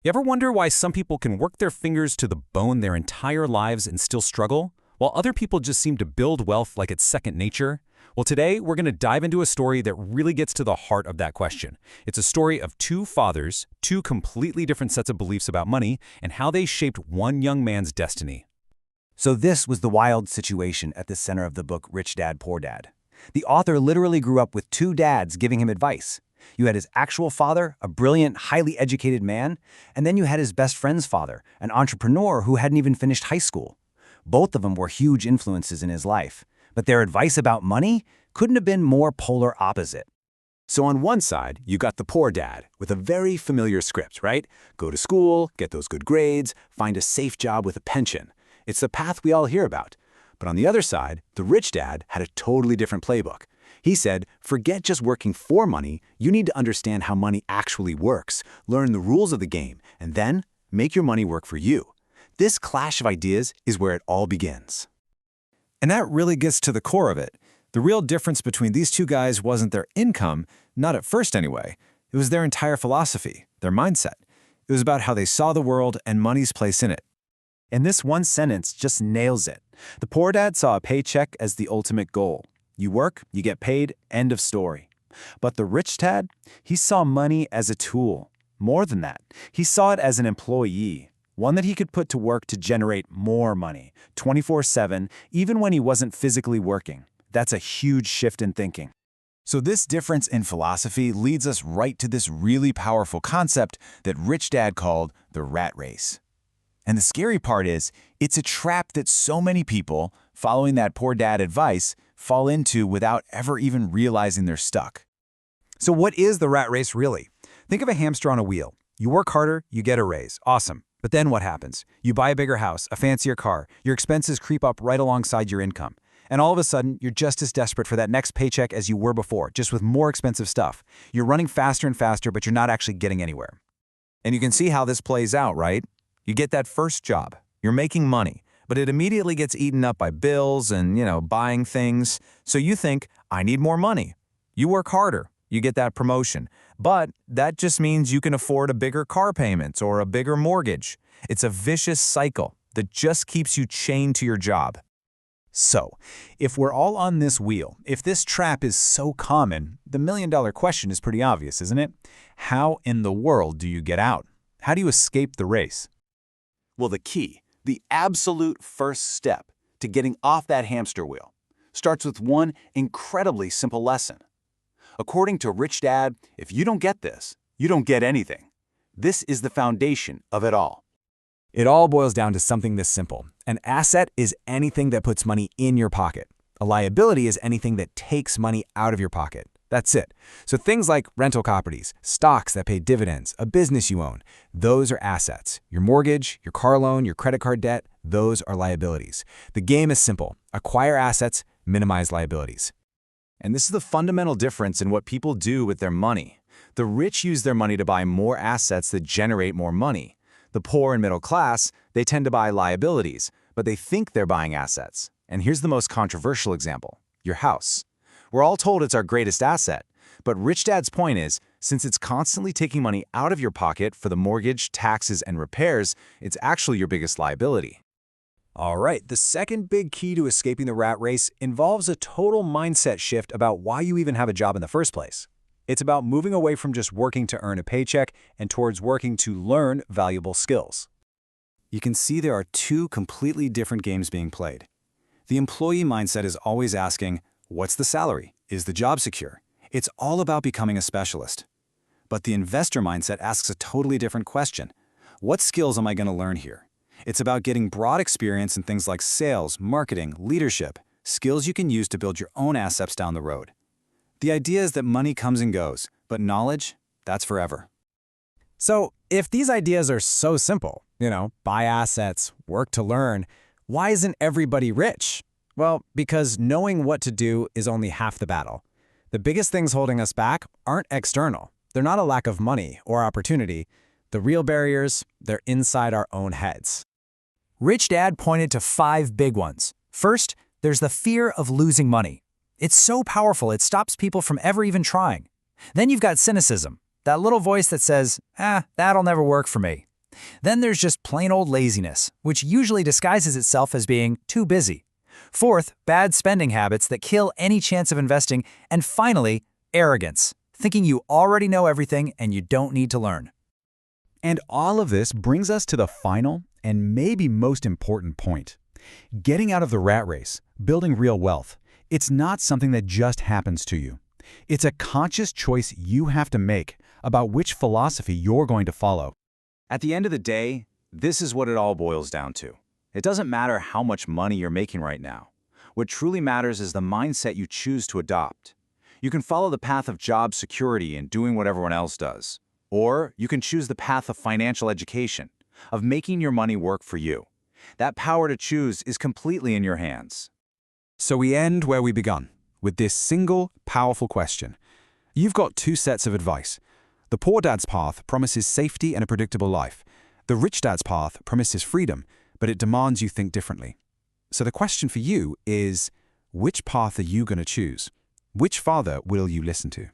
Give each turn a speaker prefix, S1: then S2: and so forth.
S1: You ever wonder why some people can work their fingers to the bone their entire lives and still struggle, while other people just seem to build wealth like it's second nature? Well, today we're going to dive into a story that really gets to the heart of that question. It's a story of two fathers, two completely different sets of beliefs about money, and how they shaped one young man's destiny.
S2: So this was the wild situation at the center of the book Rich Dad, Poor Dad. The author literally grew up with two dads giving him advice. You had his actual father, a brilliant, highly educated man, and then you had his best friend's father, an entrepreneur who hadn't even finished high school. Both of them were huge influences in his life, but their advice about money couldn't have been more polar opposite.
S3: So on one side, you got the poor dad with a very familiar script, right? Go to school, get those good grades, find a safe job with a pension. It's the path we all hear about. But on the other side, the rich dad had a totally different playbook. He said, forget just working for money, you need to understand how money actually works, learn the rules of the game, and then make your money work for you. This clash of ideas is where it all begins.
S4: And that really gets to the core of it. The real difference between these two guys wasn't their income, not at first anyway. It was their entire philosophy, their mindset. It was about how they saw the world and money's place in it.
S2: And this one sentence just nails it. The poor dad saw a paycheck as the ultimate goal. You work, you get paid, end of story. But the rich dad, he saw money as a tool. More than that, he saw it as an employee, one that he could put to work to generate more money, 24/7, even when he wasn't physically working. That's a huge shift in thinking.
S4: So this difference in philosophy leads us right to this really powerful concept that Rich Dad called the rat race. And the scary part is, it's a trap that so many people, following that poor dad advice, fall into without ever even realizing they're stuck.
S1: So what is the rat race really? Think of a hamster on a wheel. You work harder, you get a raise. Awesome. But then what happens? You buy a bigger house, a fancier car, your expenses creep up right alongside your income. And all of a sudden, you're just as desperate for that next paycheck as you were before, just with more expensive stuff. You're running faster and faster, but you're not actually getting anywhere.
S4: And you can see how this plays out, right? You get that first job, you're making money, but it immediately gets eaten up by bills and, buying things. So you think, I need more money. You work harder, you get that promotion. But that just means you can afford a bigger car payment or a bigger mortgage. It's a vicious cycle that just keeps you chained to your job.
S2: So, if we're all on this wheel, if this trap is so common, the million-dollar question is pretty obvious, isn't it? How in the world do you get out? How do you escape the race?
S3: Well, the key, the absolute first step to getting off that hamster wheel, starts with one incredibly simple lesson. According to Rich Dad, if you don't get this, you don't get anything. This is the foundation of it all.
S1: It all boils down to something this simple. An asset is anything that puts money in your pocket. A liability is anything that takes money out of your pocket. That's it. So things like rental properties, stocks that pay dividends, a business you own, those are assets. Your mortgage, your car loan, your credit card debt, those are liabilities. The game is simple. Acquire assets, minimize liabilities.
S4: And this is the fundamental difference in what people do with their money. The rich use their money to buy more assets that generate more money. The poor and middle class, they tend to buy liabilities, but they think they're buying assets. And here's the most controversial example, your house. We're all told it's our greatest asset, but Rich Dad's point is, since it's constantly taking money out of your pocket for the mortgage, taxes, and repairs, it's actually your biggest liability.
S1: All right, the second big key to escaping the rat race involves a total mindset shift about why you even have a job in the first place. It's about moving away from just working to earn a paycheck and towards working to learn valuable skills. You can see there are two completely different games being played. The employee mindset is always asking, what's the salary? Is the job secure? It's all about becoming a specialist. But the investor mindset asks a totally different question. What skills am I going to learn here? It's about getting broad experience in things like sales, marketing, leadership, skills you can use to build your own assets down the road. The idea is that money comes and goes, but knowledge, that's forever. So if these ideas are so simple, buy assets, work to learn, why isn't everybody rich? Well, because knowing what to do is only half the battle. The biggest things holding us back aren't external. They're not a lack of money or opportunity. The real barriers, they're inside our own heads. Rich Dad pointed to 5 big ones. First, there's the fear of losing money. It's so powerful it stops people from ever even trying. Then you've got cynicism, that little voice that says, that'll never work for me.
S2: Then there's just plain old laziness, which usually disguises itself as being too busy. Fourth, bad spending habits that kill any chance of investing. And finally, arrogance, thinking you already know everything and you don't need to learn.
S1: And all of this brings us to the final and maybe most important point. Getting out of the rat race, building real wealth, it's not something that just happens to you. It's a conscious choice you have to make about which philosophy you're going to follow.
S3: At the end of the day, this is what it all boils down to. It doesn't matter how much money you're making right now. What truly matters is the mindset you choose to adopt. You can follow the path of job security and doing what everyone else does. Or you can choose the path of financial education, of making your money work for you. That power to choose is completely in your hands.
S1: So we end where we begun, with this single, powerful question. You've got two sets of advice. The poor dad's path promises safety and a predictable life. The rich dad's path promises freedom, but it demands you think differently. So the question for you is, which path are you going to choose? Which father will you listen to?